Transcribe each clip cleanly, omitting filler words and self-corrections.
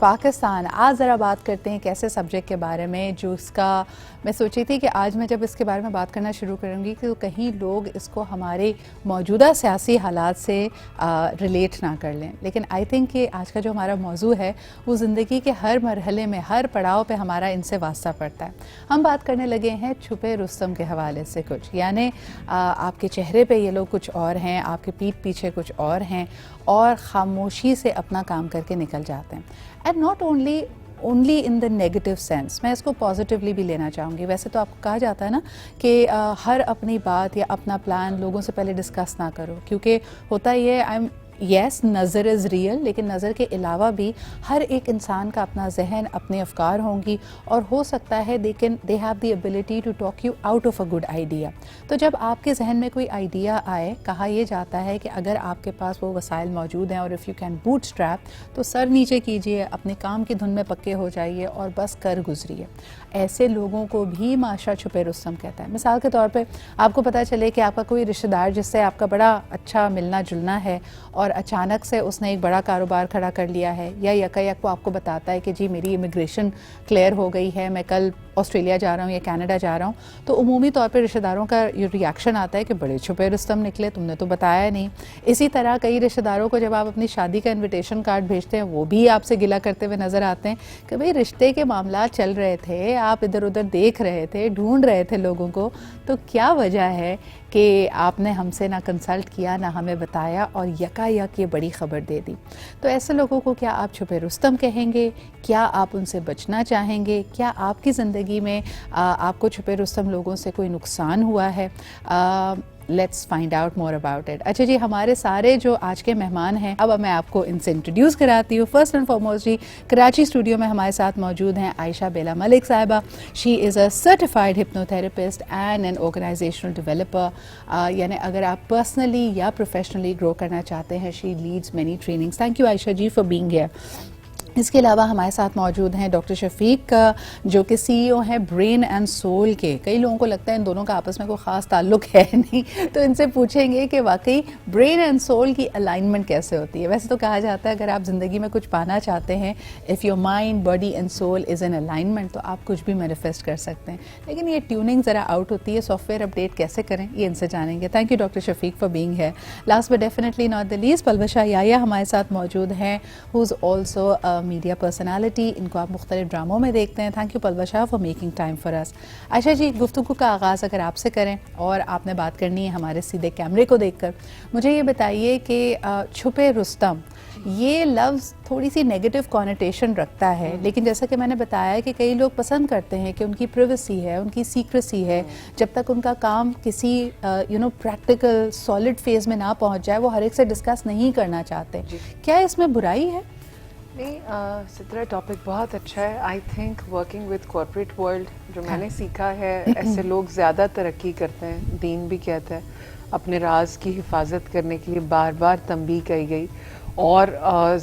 پاکستان. آج ذرا بات کرتے ہیں ایک ایسے سبجیکٹ کے بارے میں جو اس کا میں سوچی تھی کہ آج میں جب اس کے بارے میں بات کرنا شروع کروں گی تو کہیں لوگ اس کو ہمارے موجودہ سیاسی حالات سے ریلیٹ نہ کر لیں، لیکن آئی تھنک کہ آج کا جو ہمارا موضوع ہے وہ زندگی کے ہر مرحلے میں ہر پڑاؤ پہ ہمارا ان سے واسطہ پڑتا ہے. ہم بات کرنے لگے ہیں چھپے رستم کے حوالے سے کچھ، یعنی آپ کے چہرے پہ یہ لوگ کچھ اور ہیں، آپ کے پیٹھ پیچھے کچھ اور ہیں اور خاموشی سے اپنا کام کر کے نکل جاتے ہیں. And not only in the negative sense, میں اس کو پازیٹیولی بھی لینا چاہوں گی. ویسے تو آپ کو کہا جاتا ہے نا کہ ہر اپنی بات یا اپنا پلان لوگوں سے پہلے ڈسکس نہ کرو، کیونکہ ہوتا یہ یس نظر از ریئل، لیکن نظر کے علاوہ بھی ہر ایک انسان کا اپنا ذہن، اپنے افکار ہوں گی اور ہو سکتا ہے they have the ability to talk you out of a good idea. تو جب آپ کے ذہن میں کوئی آئیڈیا آئے، کہا یہ جاتا ہے کہ اگر آپ کے پاس وہ وسائل موجود ہیں اور if you can bootstrap تو سر نیچے کیجئے، اپنے کام کی دھن میں پکے ہو جائیے اور بس کر گزریے. ایسے لوگوں کو بھی معاشرہ چھپے رستم کہتا ہے. مثال کے طور پہ آپ کو پتہ چلے کہ آپ کا کوئی رشتہ دار جس سے آپ کا بڑا اچھا ملنا جلنا ہے اور اچانک سے اس نے ایک بڑا کاروبار کھڑا کر لیا ہے، یا یکا وہ آپ کو بتاتا ہے کہ جی میری امیگریشن کلیئر ہو گئی ہے، میں کل آسٹریلیا جا رہا ہوں یا کینیڈا جا رہا ہوں، تو عمومی طور پہ رشتہ داروں کا یہ ریاکشن آتا ہے کہ بڑے چھپے رستم نکلے، تم نے تو بتایا نہیں. اسی طرح کئی رشتہ داروں کو جب آپ اپنی شادی کا انویٹیشن کارڈ بھیجتے ہیں وہ بھی آپ سے گلہ کرتے ہوئے نظر آتے ہیں کہ بھئی رشتے کے معاملات چل رہے تھے، آپ ادھر ادھر دیکھ رہے تھے، ڈھونڈ رہے تھے لوگوں کو، تو کیا وجہ ہے کہ آپ نے ہم سے نہ کنسلٹ کیا، نہ ہمیں بتایا اور یک یہ بڑی خبر دے دی. تو ایسے لوگوں کو کیا آپ چھپے رستم کہیں گے؟ کیا آپ ان سے بچنا چاہیں گے؟ کیا آپ کی زندگی میں آپ کو چھپے رستم لوگوں سے کوئی نقصان ہوا ہے؟ Let's find out more about it. اچھا جی، ہمارے سارے جو آج کے مہمان ہیں اب میں آپ کو ان سے انٹروڈیوس کراتی ہوں. First and foremost ji Karachi studio میں ہمارے ساتھ موجود ہیں عائشہ بیلا ملک صاحبہ. She is a certified hypnotherapist and an organisational developer. یعنی اگر آپ پرسنلی یا پروفیشنلی گرو کرنا چاہتے ہیں، she leads many trainings. Thank you Ayesha ji for being here. اس کے علاوہ ہمارے ساتھ موجود ہیں ڈاکٹر شفیق جو کہ سی ای او ہیں برین اینڈ سول کے. کئی لوگوں کو لگتا ہے ان دونوں کا آپس میں کوئی خاص تعلق ہے نہیں، تو ان سے پوچھیں گے کہ واقعی برین اینڈ سول کی الائنمنٹ کیسے ہوتی ہے. ویسے تو کہا جاتا ہے اگر آپ زندگی میں کچھ پانا چاہتے ہیں، if your mind body and soul is in alignment, تو آپ کچھ بھی مینیفیسٹ کر سکتے ہیں. لیکن یہ ٹیوننگ ذرا آؤٹ ہوتی ہے، سافٹ ویئر اپڈیٹ کیسے کریں یہ ان سے جانیں گے. Thank you doctor Shafiq for being here. Last but definitely not the least Palwasha Yaya ہمارے ساتھ موجود ہیں، who is also media personality. ان کو آپ مختلف ڈراموں میں دیکھتے ہیں. Thank you Palwasha for making time for us. Ayesha ji, گفتگو کا آغاز اگر آپ سے کریں اور آپ نے بات کرنی ہے ہمارے سیدھے کیمرے کو دیکھ کر، مجھے یہ بتائیے کہ چھپے رستم یہ لفظ تھوڑی سی نیگیٹو کونوٹیشن رکھتا ہے، لیکن جیسا کہ میں نے بتایا کہ کئی لوگ پسند کرتے ہیں کہ ان کی پریویسی ہے، ان کی سیکریسی ہے، جب تک ان کا کام کسی پریکٹیکل سالڈ فیز میں نہ پہنچ جائے وہ ہر ایک سے ڈسکس نہیں کرنا چاہتے. کیا اس میں برائی ہے؟ نہیں، سترہ ٹاپک بہت اچھا ہے. I think working with corporate world جو میں نے سیکھا ہے، ایسے لوگ زیادہ ترقی کرتے ہیں. دین بھی کہتا ہے اپنے راز کی حفاظت کرنے کے لیے بار بار تنبیہ کی گئی، اور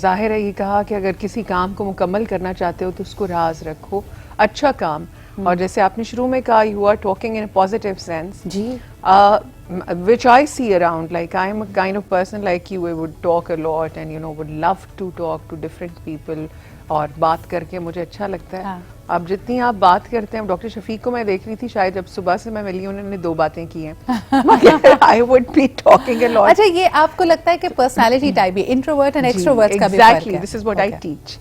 ظاہر ہے یہ کہا کہ اگر کسی کام کو مکمل کرنا چاہتے ہو تو اس کو راز رکھو، اچھا کام. اور جیسے آپ نے شروع میں کہا you are talking in a positive sense, جی which I see around, like I am a kind of person like you, I would talk a lot and would love to talk to different people اور بات کر کے مجھے اچھا لگتا ہے. اب جتنی آپ بات کرتے ہیں، ڈاکٹر شفیق کو میں دیکھ رہی تھی، شاید جب صبح سے میں ملی انہوں نے 2 باتیں کی ہیں. I would be talking a lot. اچھا، یہ آپ کو لگتا ہے کہ پرسنالٹی ٹائپ بھی انٹروورٹ اینڈ ایکسٹروورٹ کا بھی فرق ہے؟ Exactly, this is what I teach.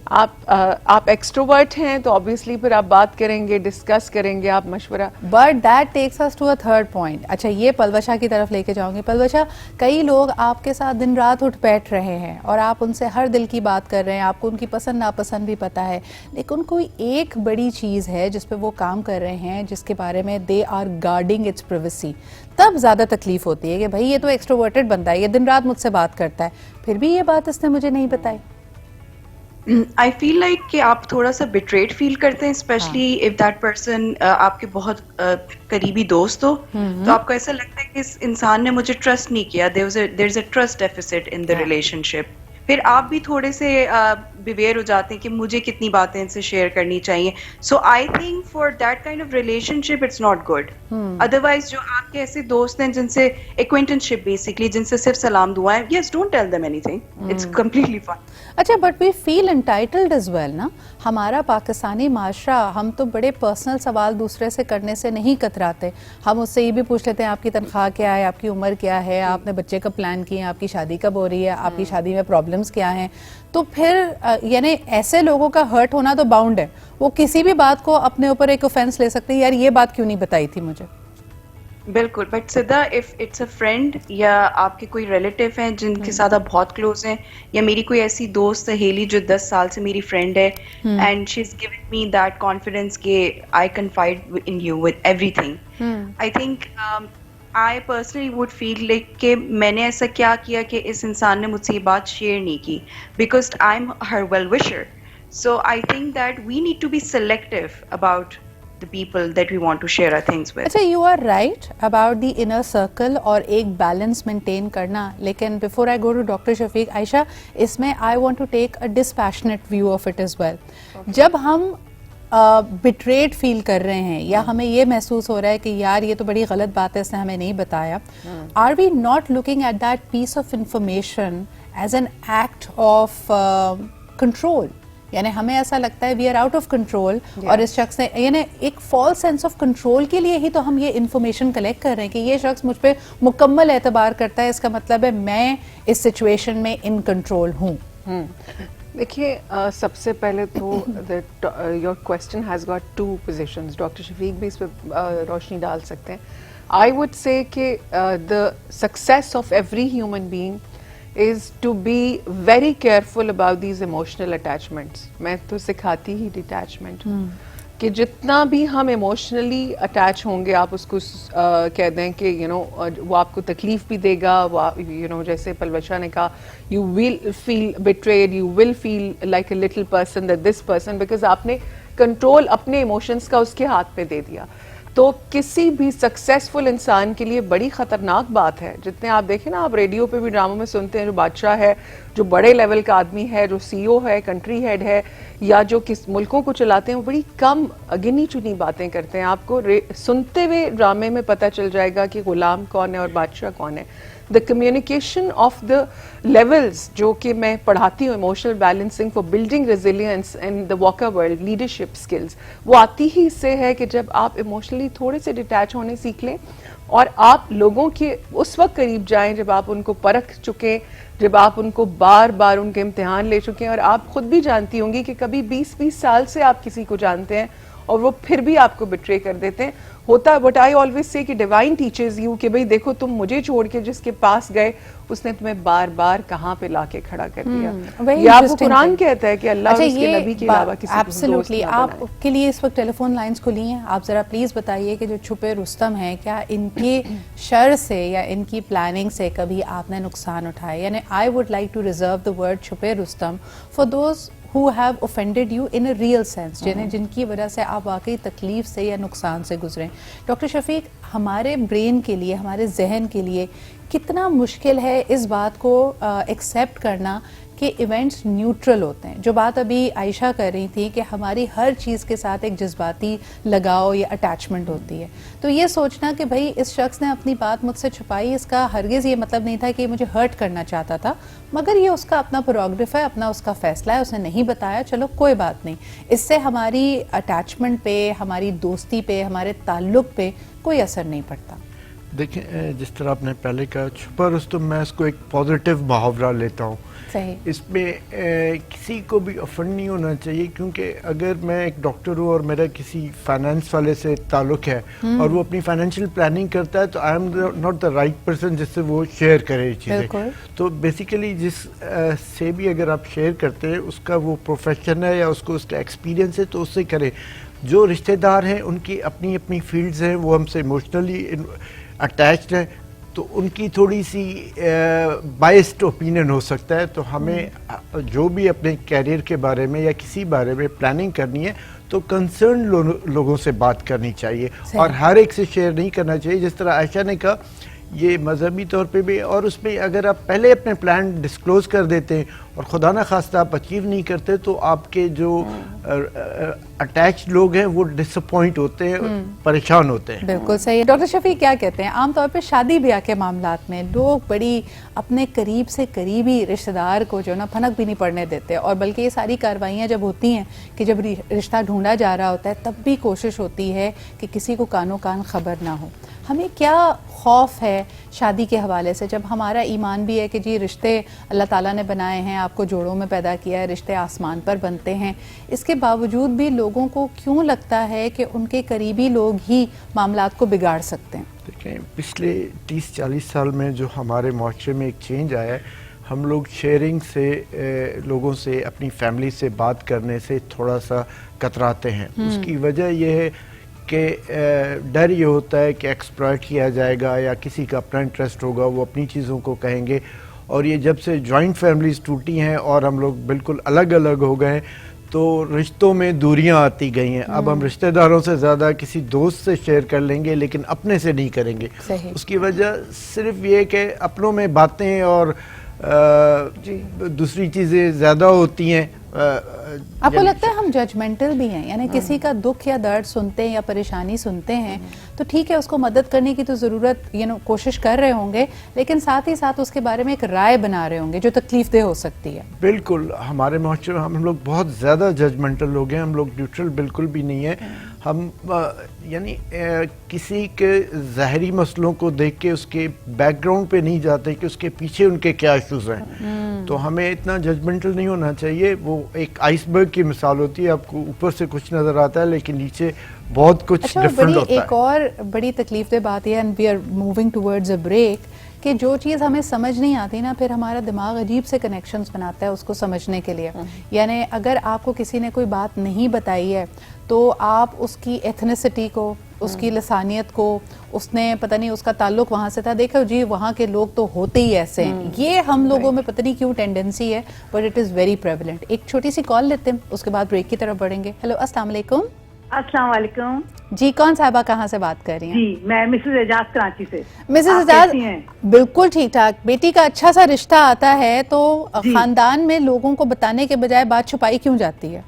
آپ ایکسٹروورٹ ہیں تو obviously پھر آپ بات کریں گے، ڈسکس کریں گے، آپ مشورہ. But that takes us to a third point. اچھا، یہ پلوشا کی طرف لے کے جاؤں گی. پلوشا، کئی لوگ آپ کے ساتھ دن رات اٹھ بیٹھ رہے ہیں اور آپ ان سے ہر دل کی بات کر رہے ہیں، آپ کو ان کی پسند ناپسند بھی پتہ ہے، لیکن کوئی ایک بڑی چیز ہے جس پہ وہ کام کر رہے ہیں جس کے بارے میں they are guarding its privacy. تب زیادہ تکلیف ہوتی ہے کہ بھائی یہ تو ایکسٹروورٹڈ بندہ ہے، یہ دن رات مجھ سے بات کرتا ہے، پھر بھی یہ بات اس نے مجھے نہیں بتائی. I feel like کہ آپ تھوڑا سا betrayed فیل کرتے ہیں، اسپیشلی if that person آپ کے بہت قریبی دوست ہو، تو آپ کو ایسا لگتا ہے کہ اس انسان نے مجھے ٹرسٹ نہیں کیا. there is a trust deficit in the relationship. پھر آپ بھی تھوڑے سے بیویئر ہو جاتے ہیں کہ مجھے کتنی باتیں ان سے شیئر کرنی چاہیے. So I think for that kind of relationship it's not good. Otherwise جو آپ کے ایسے دوست ہیں جن سے ایکوینٹنس شپ بیسکلی, جن سے صرف سلام دعائیں, yes don't tell them anything, it's completely fine. اچھا but we feel entitled as well نا. ہمارا پاکستانی معاشرہ, ہم تو بڑے پرسنل سوال دوسرے سے کرنے سے نہیں کتراتے. ہم اس سے یہ بھی پوچھ لیتے ہیں آپ کی تنخواہ کیا ہے, آپ کی عمر کیا ہے, آپ نے بچے کا پلان کیا, آپ کی شادی کب ہو رہی ہے, آپ کی شادی میں پرابلمس کیا ہیں. تو پھر یعنی ایسے لوگوں کا ہرٹ ہونا تو باؤنڈ ہے, وہ کسی بھی بات کو اپنے اوپر ایک اوفینس لے سکتے ہیں, یار یہ بات کیوں نہیں بتائی تھی مجھے. بالکل, بٹ سدا اف اٹس اے فرینڈ یا آپ کے کوئی ریلیٹیو ہیں جن کے ساتھ آپ بہت کلوز ہیں, یا میری کوئی ایسی دوست سہیلی جو 10 سال سے میری فرینڈ ہے, and she is giving me that confidence کہ I confide in you with everything, I think I personally would feel like کہ میں نے ایسا کیا کیا کہ اس انسان نے مجھ سے یہ بات شیئر نہیں کی, because I am her well wisher. So I think that we need to be selective about the people that we want to share our things with. اچھا you are right about the inner circle اور ایک balance maintain کرنا, لیکن before I go to doctor Shafiq, Ayesha اس میں I want to take a dispassionate view of it as well. جب ہم betrayed فیل کر رہے ہیں یا ہمیں یہ محسوس ہو رہا ہے کہ یار یہ تو بڑی غلط بات ہے, اس نے ہمیں نہیں بتایا, are we not looking at that piece of information as an act of control? یعنی ہمیں ایسا لگتا ہے we are out of control, اور اس شخص نے یعنی ایک فالس سینس آف کنٹرول کے لیے ہی تو ہم یہ انفارمیشن کلیکٹ کر رہے ہیں کہ یہ شخص مجھ پہ مکمل اعتبار کرتا ہے, اس کا مطلب ہے میں اس سچویشن میں ان کنٹرول ہوں. دیکھیے سب سے پہلے تو your question has got two positions, doctor Shafiq بھی اس پہ روشنی ڈال سکتے ہیں. آئی وڈ سے کہ the success of every human being is to be very careful about these emotional attachments. میں تو سکھاتی ہی ڈیٹیچمنٹ, کہ جتنا بھی ہم ایموشنلی اٹیچ ہوں گے, آپ اس کو کہہ دیں کہ یو نو وہ آپ کو تکلیف بھی دے گا, وہ یو نو جیسے پلوشا نے کہا, you will feel betrayed, you will feel like a little person that this person, because آپ نے کنٹرول اپنے ایموشنس کا اس کے ہاتھ پہ دے دیا. تو کسی بھی سکسیسفل انسان کے لیے بڑی خطرناک بات ہے. جتنے آپ دیکھیں نا, آپ ریڈیو پہ بھی ڈراموں میں سنتے ہیں, جو بادشاہ ہے, جو بڑے لیول کا آدمی ہے, جو سی او ہے, کنٹری ہیڈ ہے, یا جو کس ملکوں کو چلاتے ہیں, وہ بڑی کم گنی چنی باتیں کرتے ہیں. آپ کو سنتے ہوئے ڈرامے میں پتہ چل جائے گا کہ غلام کون ہے اور بادشاہ کون ہے. The communication of the levels جو کہ میں پڑھاتی ہوں, emotional balancing for building resilience in the Walker world, leadership skills, وہ آتی ہی اس سے ہے کہ جب آپ ایموشنلی تھوڑے سے ڈیٹیچ ہونے سیکھ لیں, اور آپ لوگوں کے اس وقت قریب جائیں جب آپ ان کو پرکھ چکے, جب آپ ان کو بار بار ان کے امتحان لے چکے ہیں. اور آپ خود بھی جانتی ہوں گی کہ کبھی 20-20 سال سے آپ کسی کو جانتے ہیں اور وہ پھر بھی آپ کو بٹرے کر دیتے ہیں. ہوتا بٹ آئی آلویز سے کہ ڈیوائن ٹیچرز یو, کہ بھئی دیکھو تم مجھے چھوڑ کے جس کے پاس گئے اس نے تمہیں بار بار کہاں پہ لا کے کھڑا کر دیا. یہ آپ کو قرآن کہتا ہے کہ اللہ اور اس کے نبی کے علاوہ کسی کو دوست نہ بنائے. آپ کے لیے اس وقت ٹیلی فون لائنز کھلی ہیں, آپ ذرا پلیز بتائیے کہ جو چھپے رستم ہیں, کیا ان کی شر سے یا ان کی پلاننگ سے کبھی آپ نے نقصان اٹھایا؟ یعنی I would like to reserve the word چھپے رستم for those who have offended you in a real sense, جن کی وجہ سے آپ واقعی تکلیف سے یا نقصان سے گزریں. ڈاکٹر شفیق, ہمارے برین کے لیے, ہمارے ذہن کے لیے کتنا مشکل ہے اس بات کو ایکسیپٹ کرنا کہ ایونٹس نیوٹرل ہوتے ہیں؟ جو بات ابھی عائشہ کر رہی تھی کہ ہماری ہر چیز کے ساتھ ایک جذباتی لگاؤ یا اٹیچمنٹ ہوتی ہے, تو یہ سوچنا کہ بھائی اس شخص نے اپنی بات مجھ سے چھپائی, اس کا ہرگز یہ مطلب نہیں تھا کہ یہ مجھے ہرٹ کرنا چاہتا تھا, مگر یہ اس کا اپنا پروگریف ہے, اپنا اس کا فیصلہ ہے, اس نے نہیں بتایا, چلو کوئی بات نہیں. اس سے ہماری اٹیچمنٹ پہ, ہماری دوستی پہ, ہمارے تعلق پہ کوئی اثر نہیں پڑتا. دیکھیں جس طرح آپ نے پہلے کہا چھپا رستم, میں اس کو ایک پازیٹیو محاورہ لیتا ہوں. اس میں کسی کو بھی افنڈ نہیں ہونا چاہیے, کیونکہ اگر میں ایک ڈاکٹر ہوں اور میرا کسی فائنانس والے سے تعلق ہے اور وہ اپنی فائنینشیل پلاننگ کرتا ہے, تو I am not the right person جس سے وہ شیئر کرے چیزیں. تو بیسیکلی جس سے بھی اگر آپ شیئر کرتے ہیں اس کا وہ پروفیشن ہے یا اس کو اس کا ایکسپیرینس ہے, تو اس سے کریں. جو رشتہ دار ہیں ان کی اپنی اپنی فیلڈز ہیں, وہ ہم سے ایموشنلی اٹیچڈ ہیں, تو ان کی تھوڑی سی بائسڈ اوپینین ہو سکتا ہے. تو ہمیں جو بھی اپنے کیریئر کے بارے میں یا کسی بارے میں پلاننگ کرنی ہے تو کنسرن لوگوں سے بات کرنی چاہیے, اور ہر ایک سے شیئر نہیں کرنا چاہیے. جس طرح عائشہ نے کہا, یہ مذہبی طور پہ بھی, اور اس میں اگر آپ پہلے اپنے پلان ڈسکلوز کر دیتے ہیں اور خدا نہ خواستہ آپ اچیو نہیں کرتے تو آپ کے جو اٹیچ لوگ ہیں وہ ڈس اپوائنٹ ہوتے ہیں, پریشان ہوتے ہیں. بالکل صحیح. ڈاکٹر شفیق کیا کہتے ہیں, عام طور پہ شادی بیاہ کے معاملات میں لوگ بڑی اپنے قریب سے قریبی رشتہ دار کو جو نا پھنک بھی نہیں پڑنے دیتے, اور بلکہ یہ ساری کارروائیاں جب ہوتی ہیں کہ جب رشتہ ڈھونڈا جا رہا ہوتا ہے تب بھی کوشش ہوتی ہے کہ کسی کو کانوں کان خبر نہ ہو. ہمیں کیا خوف ہے شادی کے حوالے سے, جب ہمارا ایمان بھی ہے کہ جی رشتے اللہ تعالیٰ نے بنائے ہیں, آپ کو جوڑوں میں پیدا کیا ہے, رشتے آسمان پر بنتے ہیں, اس کے باوجود بھی لوگوں کو کیوں لگتا ہے کہ ان کے قریبی لوگ ہی معاملات کو بگاڑ سکتے ہیں؟ دیکھیں پچھلے 30-40 سال میں جو ہمارے معاشرے میں ایک چینج آیا ہے, ہم لوگ شیئرنگ سے, لوگوں سے, اپنی فیملی سے بات کرنے سے تھوڑا سا کتراتے ہیں. اس کی وجہ یہ ہے کہ ڈر یہ ہوتا ہے کہ ایکسپلائٹ کیا جائے گا یا کسی کا اپنا انٹرسٹ ہوگا, وہ اپنی چیزوں کو کہیں گے. اور یہ جب سے جوائنٹ فیملیز ٹوٹی ہیں اور ہم لوگ بالکل الگ الگ ہو گئے تو رشتوں میں دوریاں آتی گئی ہیں. اب ہم رشتہ داروں سے زیادہ کسی دوست سے شیئر کر لیں گے لیکن اپنے سے نہیں کریں گے. اس کی وجہ صرف یہ کہ اپنوں میں باتیں اور دوسری چیزیں زیادہ ہوتی ہیں. آپ کو لگتا ہے ہم ججمنٹل بھی ہیں, یعنی کسی کا دکھ یا درد سنتے ہیں یا پریشانی سنتے ہیں تو ٹھیک ہے اس کو مدد کرنے کی تو ضرورت کوشش کر رہے ہوں گے, لیکن ساتھ ہی ساتھ اس کے بارے میں ایک رائے بنا رہے ہوں گے جو تکلیف دہ ہو سکتی ہے. بالکل, ہمارے معاشرے میں ہم لوگ بہت زیادہ ججمنٹل لوگ ہیں, ہم لوگ نیوٹرل بالکل بھی نہیں ہیں. ہم یعنی کسی کے ظاہری مسئلوں کو دیکھ کے اس کے بیک گراؤنڈ پہ نہیں جاتے کہ اس کے پیچھے ان کے کیا ایشوز ہیں. تو ہمیں اتنا ججمنٹل نہیں ہونا چاہیے. وہ ایک آئس برگ کی مثال ہوتی ہے, آپ کو اوپر سے کچھ نظر آتا ہے لیکن نیچے بہت کچھ ڈفرنٹ ہوتا ہے. ایک اور بڑی تکلیف دہ بات یہ ہے, and we are moving towards a break, کہ جو چیز ہمیں سمجھ نہیں آتی نا پھر ہمارا دماغ عجیب سے کنیکشنز بناتا ہے اس کو سمجھنے کے لیے. یعنی اگر آپ کو کسی نے کوئی بات نہیں بتائی ہے تو آپ اس کی ایتھنیسٹی کو, اس کی لسانیت کو, اس نے پتہ نہیں اس کا تعلق وہاں سے تھا, دیکھو جی وہاں کے لوگ تو ہوتے ہی ایسے ہیں, یہ ہم لوگوں میں پتہ نہیں کیوں ٹینڈنسی ہے, but it is very prevalent. ایک چھوٹی سی کال لیتے ہیں, اس کے بعد بریک کی طرف بڑھیں گے. ہیلو, السلام علیکم. السلام علیکم. جی کون صاحبہ کہاں سے بات کر رہی ہیں؟ جی میں مسز اعجاز کراچی سے. مسز اعجاز, بالکل ٹھیک ٹھاک. بیٹی کا اچھا سا رشتہ آتا ہے تو خاندان میں لوگوں کو بتانے کے بجائے بات چھپائی کیوں جاتی ہے؟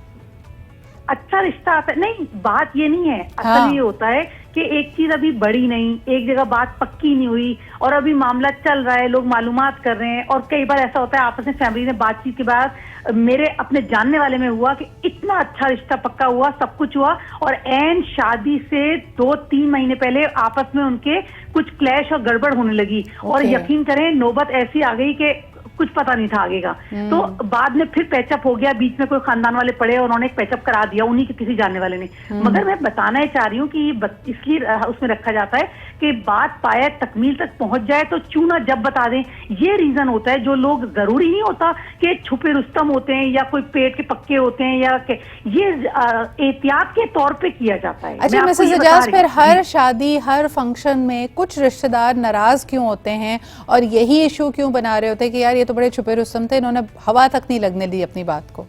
اچھا رشتہ آتا ہے, نہیں بات یہ نہیں ہے, اصل یہ ہوتا ہے کہ ایک چیز ابھی بڑی نہیں, ایک جگہ بات پکی نہیں ہوئی اور ابھی معاملہ چل رہا ہے, لوگ معلومات کر رہے ہیں. اور کئی بار ایسا ہوتا ہے آپس میں فیملی نے بات چیت کے بعد میرے اپنے جاننے والے میں ہوا کہ اتنا اچھا رشتہ پکا ہوا, سب کچھ ہوا, اور این شادی سے 2-3 مہینے پہلے آپس میں ان کے کچھ کلیش اور گڑبڑ ہونے لگی. اور یقین کریں نوبت ایسی آ گئی کہ کچھ پتہ نہیں تھا آگے کا. تو بعد میں پھر پیچ اپ ہو گیا, بیچ میں کوئی خاندان والے پڑے اور انہوں نے ایک پیچ اپ کرا دیا, انہی کے کسی جاننے والے نے. مگر میں بتانا ہی چاہ رہی ہوں کہ یہ اس لیے اس میں رکھا جاتا ہے کہ بات پائے تکمیل تک پہنچ جائے تو کیوں نہ جب بتا دیں. یہ ریزن ہوتا ہے, جو لوگ ضروری نہیں ہوتا کہ چھپے رستم ہوتے ہیں یا کوئی پیٹ کے پکے ہوتے ہیں, یا کہ یہ احتیاط کے طور پہ کیا جاتا ہے. اچھا مسز اعجاز, پھر ہر شادی ہر فنکشن میں کچھ رشتہ دار ناراض کیوں ہوتے ہیں اور یہی ایشو کیوں بنا رہے ہوتے ہیں کہ یار یہ تو بڑے چھپے رستم تھے, انہوں نے ہوا تک نہیں لگنے دی اپنی بات کو؟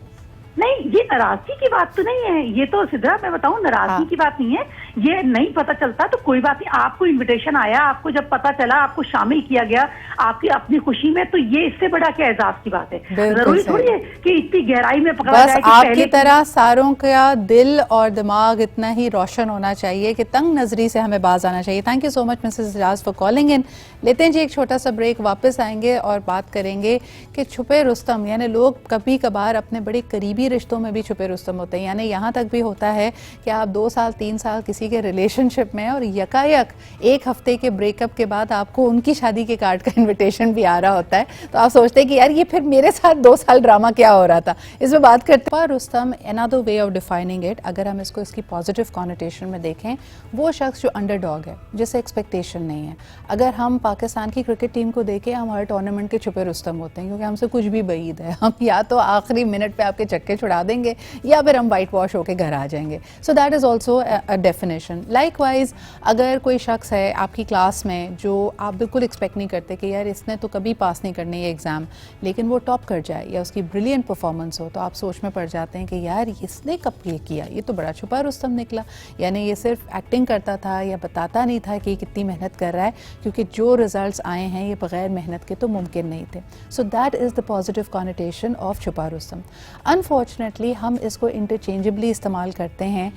نہیں, یہ ناراضگی کی بات تو نہیں ہے, یہ تو سدرا میں بتاؤں ناراضگی کی بات نہیں ہے. یہ نہیں پتہ چلتا تو کوئی بات نہیں, آپ کو انویٹیشن آیا, آپ کو جب پتہ چلا, آپ کو شامل کیا گیا آپ کی اپنی خوشی میں, تو یہ اس سے بڑا کیا اعزاز کی بات ہے. ضروری تھوڑی ہے کہ اتنی گہرائی میں پکڑا جائے. بس آپ کی طرح ساروں کا دل اور دماغ اتنا ہی روشن ہونا چاہیے کہ تنگ نظری سے ہمیں باز آنا چاہیے. Thank you so much Mrs Ejaz for calling in. لیتے ہیں جی ایک چھوٹا سا بریک, واپس آئیں گے اور بات کریں گے کہ چھپے رستم, یعنی لوگ کبھی کبھار اپنے بڑے قریبی رشتوں میں بھی چھپے رستم ہوتے ہیں. یعنی یہاں تک بھی ہوتا ہے کہ آپ 2 سال 3 سال کسی کے ریلیشن شپ میں اور یکایک 1 ہفتے کے بریک اپ کے بعد آپ کو ان کی شادی کے کارڈ کا انویٹیشن بھی آ رہا ہوتا ہے, تو آپ سوچتے ہیں کہ یار یہ پھر میرے ساتھ 2 سال ڈرامہ کیا ہو رہا تھا. اس میں بات کرتے ہیں Rustam, another way of defining it, اگر ہم اس کو اس کی پازیٹیو کانوٹیشن میں دیکھیں, وہ شخص جو انڈر ڈاگ ہے, جسے ایکسپیکٹیشن نہیں ہے. اگر ہم پاکستان کی کرکٹ ٹیم کو دیکھیں, ہم ہر ٹورنامنٹ کے چھپے رستم ہوتے ہیں کیونکہ ہم سے کچھ بھی بعید ہے. ہم یا تو آخری منٹ پہ آپ کے چکے چھڑا دیں گے یا پھر ہم وائٹ واش ہو کے گھر آ جائیں گے. So that is also a definition. recognition. Likewise, اگر کوئی شخص ہے آپ کی کلاس میں جو آپ بالکل ایکسپیکٹ نہیں کرتے کہ یار اس نے تو کبھی پاس نہیں کرنے یہ ایگزام, لیکن وہ ٹاپ کر جائے یا اس کی بریلینٹ پرفارمنس ہو, تو آپ سوچ میں پڑ جاتے ہیں کہ یار اس نے کب یہ کیا, یہ تو بڑا چھپا رستم نکلا, یعنی یہ صرف ایکٹنگ کرتا تھا یا بتاتا نہیں تھا کہ یہ کتنی محنت کر رہا ہے, کیونکہ جو ریزلٹس آئے ہیں یہ بغیر محنت کے تو ممکن نہیں تھے. So that is the positive connotation of چھپا رستم. انفارچونیٹلی ہم اس کو انٹرچینجبلی استعمال کرتے ہیں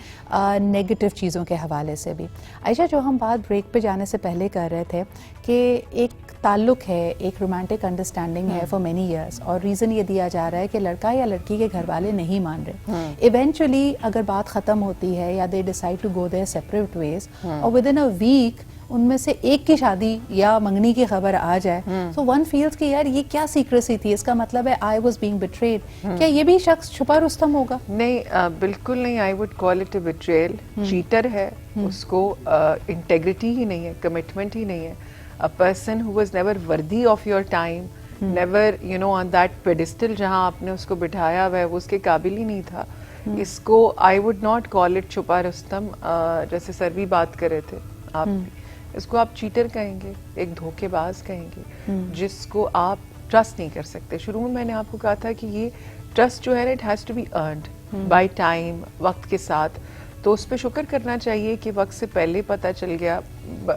نیگیٹو چیزوں کے حوالے سے بھی. عائشہ, جو ہم بات بریک پہ جانے سے پہلے کر رہے تھے کہ ایک تعلق ہے, ایک رومانٹک انڈرسٹینڈنگ ہے فار مینی ایئرس, اور ریزن یہ دیا جا رہا ہے کہ لڑکا یا لڑکی کے گھر والے نہیں مان رہے. ایونچولی اگر بات ختم ہوتی ہے یا they decide to go their separate ways, اور ود ان اے ویک ان میں سے ایک کی شادی یا منگنی کی خبر آ جائے, تو ون فیلز کہ یار یہ کیا سیکریسی تھی, اس کا مطلب ہے آئی واز بینگ بٹریڈ. کیا یہ بھی شخص چھپا رستم ہوگا؟ نہیں, بالکل نہیں. I would call it a betrayal. Cheater ہے, اس کو انٹیگریٹی ہی نہیں ہے, کمٹمنٹ ہی نہیں ہے. A person who was never worthy of your time, never, you know, on that pedestal جہاں آپ نے اس کو بٹھایا ہوا ہے, وہ اس کے قابل ہی نہیں تھا. اس کو I would not call it چھپا رستم. جیسے سر بھی بات کر رہے تھے, آپ اس کو آپ چیٹر کہیں گے, ایک دھوکے باز کہیں گے, جس کو آپ ٹرسٹ نہیں کر سکتے. شروع میں نے آپ کو کہا تھا کہ یہ ٹرسٹ جو ہے نا, it has to be earned by time, وقت کے ساتھ. تو اس پہ شکر کرنا چاہیے کہ وقت سے پہلے پتہ چل گیا,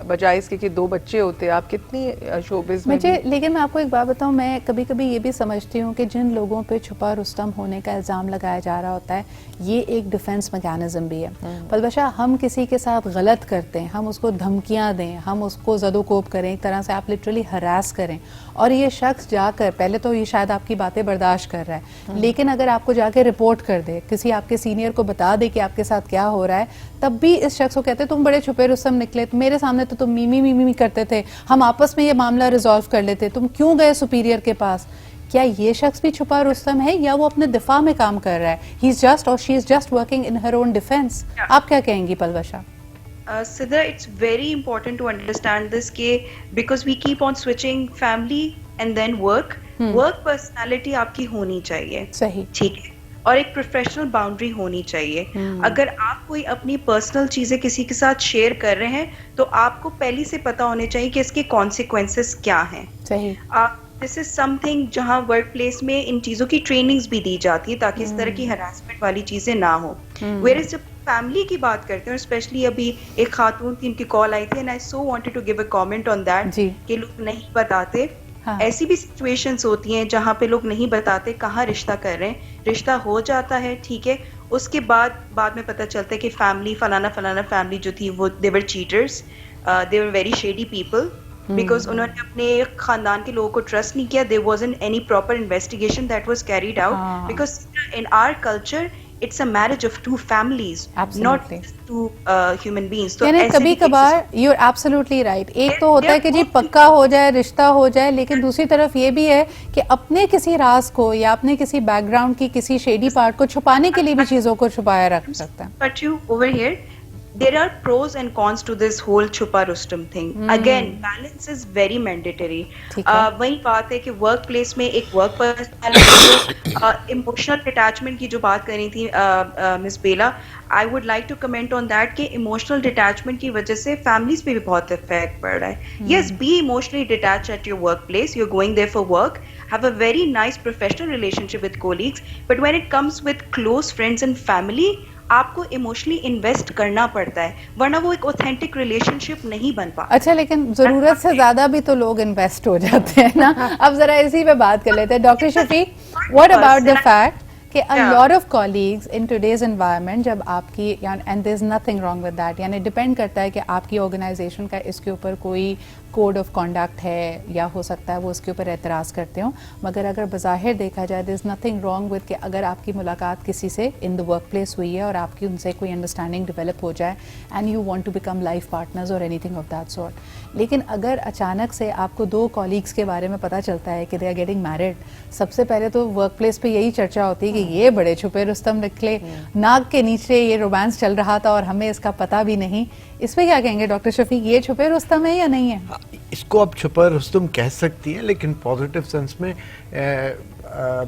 بجائے اس کے کہ 2 بچے ہوتے. آپ کتنی شوبز میں مجھے, لیکن میں آپ کو ایک بات بتاؤں, میں کبھی کبھی یہ بھی سمجھتی ہوں کہ جن لوگوں پہ چھپا رستم ہونے کا الزام لگایا جا رہا ہوتا ہے, یہ ایک ڈیفینس میکینزم بھی ہے. پلوشا, ہم کسی کے ساتھ غلط کرتے ہیں, ہم اس کو دھمکیاں دیں, ہم اس کو زد و کوب کریں, ایک طرح سے آپ لٹرلی ہراس کریں, اور یہ شخص جا کر پہلے تو یہ شاید آپ کی باتیں برداشت کر رہا ہے, لیکن اگر آپ کو جا کے رپورٹ کر دے, کسی آپ کے سینئر کو بتا دے کہ آپ کے ساتھ کیا ہو رہا ہے, تب بھی اس شخص کو کہتے تم بڑے چھپے رستم نکلے, میرے سامنے تو تم میمی کرتے تھے, ہم آپس میں یہ معاملہ ریزالو کر لیتے, تم کیوں گئے سپیریئر کے پاس. کیا یہ شخص بھی چھپا رستم ہے یا وہ اپنے دفاع میں کام کر رہا ہے؟ ہی از جسٹ اور she is just working in her own defence. آپ کیا کہیں گی Palwasha? Sidra, it's very important to understand this because we keep on switching family and then work. Work personality آپ کی ہونی چاہیے, صحیح, ٹھیک ہے, اور ایک پروفیشنل باؤنڈری ہونی چاہیے. اگر آپ کوئی اپنی پرسنل چیزیں کسی کے ساتھ شیئر کر رہے ہیں تو آپ کو پہلے سے پتا ہونے چاہیے کہ اس کے کانسیکوینسز کیا ہیں. صحیح. دس از سم تھنگ جہاں ورک پلیس میں ان چیزوں کی ٹریننگز بھی دی جاتی ہے تاکہ اس طرح کی ہراسمنٹ والی چیزیں نہ ہو. ویئرز جب فیملی کی بات کرتے ہیں, اسپیشلی ابھی ایک خاتون کی ان کی کال آئی تھی, and I so wanted to give a comment on that کہ لوگ نہیں بتاتے. ایسی بھی سچویشنز ہوتی ہیں جہاں پہ لوگ نہیں بتاتے کہاں رشتہ کر رہے ہیں, رشتہ ہو جاتا ہے, ٹھیک ہے, اس کے بعد میں پتہ چلتا ہے کہ فیملی فلانا فیملی جو تھی وہ they were cheaters, they were very shady people, because انہوں نے اپنے خاندان کے لوگوں کو ٹرسٹ نہیں کیا. There wasn't any proper investigation that was carried out, because in our culture it's a marriage of 2 families, not just 2 human beings. تو یعنی کبھی کبھار you're absolutely right. ایک تو ہوتا ہے کہ جی پکا ہو جائے, رشتہ ہو جائے, لیکن دوسری طرف یہ بھی ہے کہ اپنے کسی راز کو یا اپنے کسی بیک گراؤنڈ کی کسی شیڈی پارٹ کو چھپانے کے لیے بھی چیزوں کو چھپایا رکھ سکتا ہے. But you over here, there are pros and cons to this whole چھپا Rustam thing. Again, balance is very mandatory. وہی بات ہے کہ ورک پلیس میں ایک ورک پرسنالٹی, ایموشنل اٹیچمنٹ کی جو بات کر رہی تھی مس بیلا, I would like to comment on that کہ emotional detachment کی وجہ سے families پہ بھی بہت افیکٹ پڑ رہا ہے. Yes, be emotionally detached at your workplace. You're going there for work. Have a very nice professional relationship with colleagues. But when it comes with close friends and family, آپ کو emotionally invest کرنا پڑتا ہے, ورنہ وہ ایک authentic relation شپ نہیں بن پاتا. اچھا, لیکن ضرورت سے زیادہ بھی تو لوگ انویسٹ ہو جاتے ہیں نا. اب ذرا اسی پہ بات کر لیتے ہیں. Doctor Shafiq, what about the fact کہ a lot of colleagues in today's environment, جب آپ کی, and there's nothing wrong with that, یعنی ڈپینڈ کرتا ہے کہ آپ کی آرگنائزیشن کا اس کے اوپر کوئی کوڈ آف کانڈکٹ ہے, یا ہو سکتا ہے وہ اس کے اوپر اعتراض کرتے ہوں, مگر اگر بظاہر دیکھا جائے there's nothing wrong with کہ اگر آپ کی ملاقات کسی سے in the work place ہوئی ہے اور آپ کی ان سے کوئی انڈرسٹینڈنگ ڈیولپ ہو جائے and you want to become life partners or anything of that sort, لیکن اگر اچانک سے آپ کو 2 colleagues کے بارے میں پتہ چلتا ہے کہ they are getting married, سب سے پہلے تو ورک پلیس پہ یہی چرچا ہوتی ہے کہ یہ بڑے چھپے رستم نکلے, ناک کے نیچے یہ رومانس چل رہا تھا اور ہمیں اس کا پتہ بھی نہیں. اس پہ کیا کہیں گے ڈاکٹر شفیق, یہ چھپے رستم ہے یا نہیں ہے؟ اس کو آپ چھپا رستم کہہ سکتی ہیں, لیکن پازیٹیو سینس میں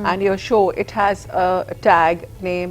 and your show, it has a tag name,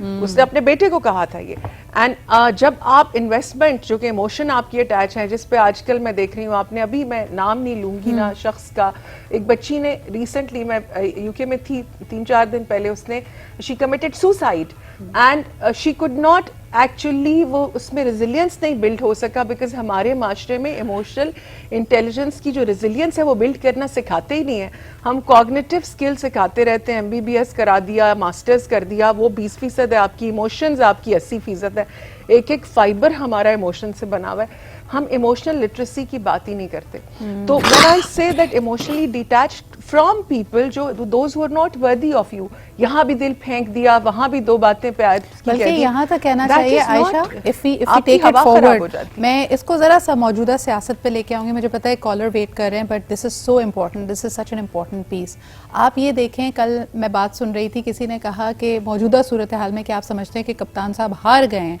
اس نے اپنے بیٹے کو کہا تھا یہ. اینڈ جب آپ انویسٹمنٹ جو کہ ایموشن آپ کی اٹیچ ہے، جس پہ آج کل میں دیکھ رہی ہوں، آپ نے ابھی، میں نام نہیں لوں گی نا شخص کا، ایک بچی نے ریسنٹلی، میں یو کے میں تھی 3-4 دن پہلے، اس نے she committed suicide and she could not actually, وہ اس میں ریزیلینس نہیں بلڈ ہو سکا بیکاز ہمارے معاشرے میں ایموشنل انٹیلیجنس کی جو ریزیلینس ہے وہ بلڈ کرنا سکھاتے ہی نہیں ہے. ہم کوگنیٹو اسکل سکھاتے رہتے ہیں، MBBS کرا دیا، ماسٹرز کر دیا، وہ 20% ہے آپ کی، ایموشنز آپ کی 80% ہے. ایک ایک فائبر ہمارا ایموشن سے بنا ہوا ہے. ہم ایموشنل لٹریسی کی بات ہی نہیں کرتے. تو when I say that emotionally detached from people, جو those who are not worthy of you، یہاں بھی دل پھینک دیا، وہاں بھی 2 باتیں پہ بلکہ یہاں تک کہنا چاہیے عائشہ، if we take it forward، میں اس کو ذرا سا موجودہ سیاست پہ لے کے آؤں گی. مجھے پتا ہے کالر ویٹ کر رہے ہیں، but this is so important, this is such an important piece. آپ یہ دیکھیں، کل میں بات سن رہی تھی، کسی نے کہا کہ موجودہ صورتحال میں کہ آپ سمجھتے ہیں کہ کپتان صاحب ہار گئے ہیں،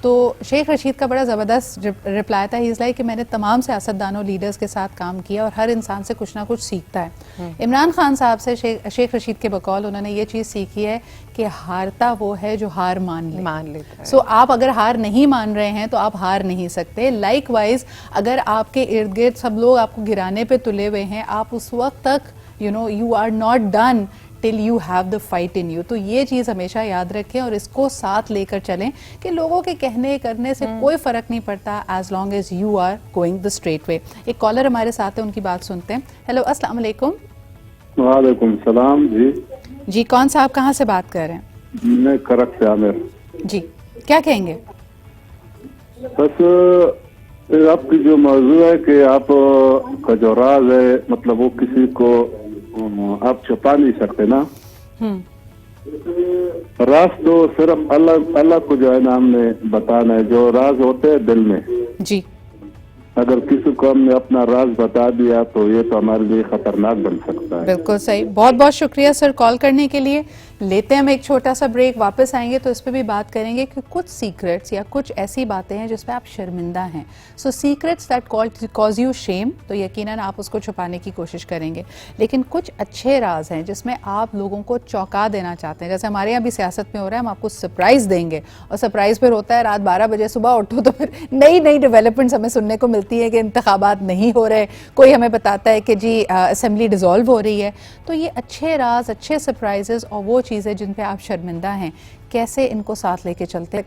تو شیخ رشید کا بڑا زبردست رپلائی تھا. ہی کہ میں نے تمام سیاستدانوں لیڈرز کے ساتھ کام کیا اور ہر انسان سے کچھ نہ کچھ سیکھتا ہے. عمران خان صاحب سے شیخ رشید کے بقول انہوں نے یہ چیز سیکھی ہے کہ ہارتا وہ ہے جو ہار مان لیتا ہے. سو آپ اگر ہار نہیں مان رہے ہیں تو آپ ہار نہیں سکتے. لائک وائز اگر آپ کے ارد گرد سب لوگ آپ کو گرانے پہ تلے ہوئے ہیں، آپ اس وقت تک you are not done till you have the fight in you. تو یہ چیز ہمیشہ یاد رکھیں اور اس کو ساتھ لے کر چلیں کہ لوگوں کے کہنے کرنے سے کوئی فرق نہیں پڑتا as long as you are going the straight way. ایک کالر ہمارے ساتھ ہے، ان کی بات سنتے ہیں. ہیلو، السلام علیکم. وعلیکم السلام. جی کون صاحب کہاں سے بات کر رہے ہیں؟ میں کرک سے عامر. جی کیا کہیں گے؟ بس آپ کی جو موضوع ہے کہ آپ کا جو راز ہے، مطلب وہ کسی کو آپ چھپا نہیں سکتے نا. راز تو صرف اللہ کو جو ہے نا ہم نے بتانا ہے. جو راز ہوتے ہیں دل میں، جی اگر کسی کو ہم نے اپنا راز بتا دیا تو یہ تو ہمارے لیے خطرناک بن سکتا ہے. بالکل صحیح. بہت بہت شکریہ سر کال کرنے کے لیے. لیتے ہیں ہم ایک چھوٹا سا بریک، واپس آئیں گے تو اس پہ بھی بات کریں گے کہ کچھ سیکرٹس یا کچھ ایسی باتیں ہیں جس پہ آپ شرمندہ ہیں. سو سیکرٹس دیٹ کاز یو شیم، تو یقیناً آپ اس کو چھپانے کی کوشش کریں گے. لیکن کچھ اچھے راز ہیں جس میں آپ لوگوں کو چونکا دینا چاہتے ہیں. جیسے ہمارے یہاں بھی سیاست میں ہو رہا ہے، ہم آپ کو سرپرائز دیں گے، اور سرپرائز پھر ہوتا ہے رات 12 بجے صبح اٹھو تو پھر نئی ڈیولپمنٹس ہمیں سننے کو ملتی ہے کہ انتخابات نہیں ہو رہے، کوئی ہمیں بتاتا ہے کہ جی اسمبلی ڈیزالو ہو رہی ہے. تو یہ اچھے راز، اچھے سرپرائزز اور وہ چیزیں جن پہ آپ شرمندہ ہیں، کیسے ان کو ساتھ لے کے چلتے ہیں.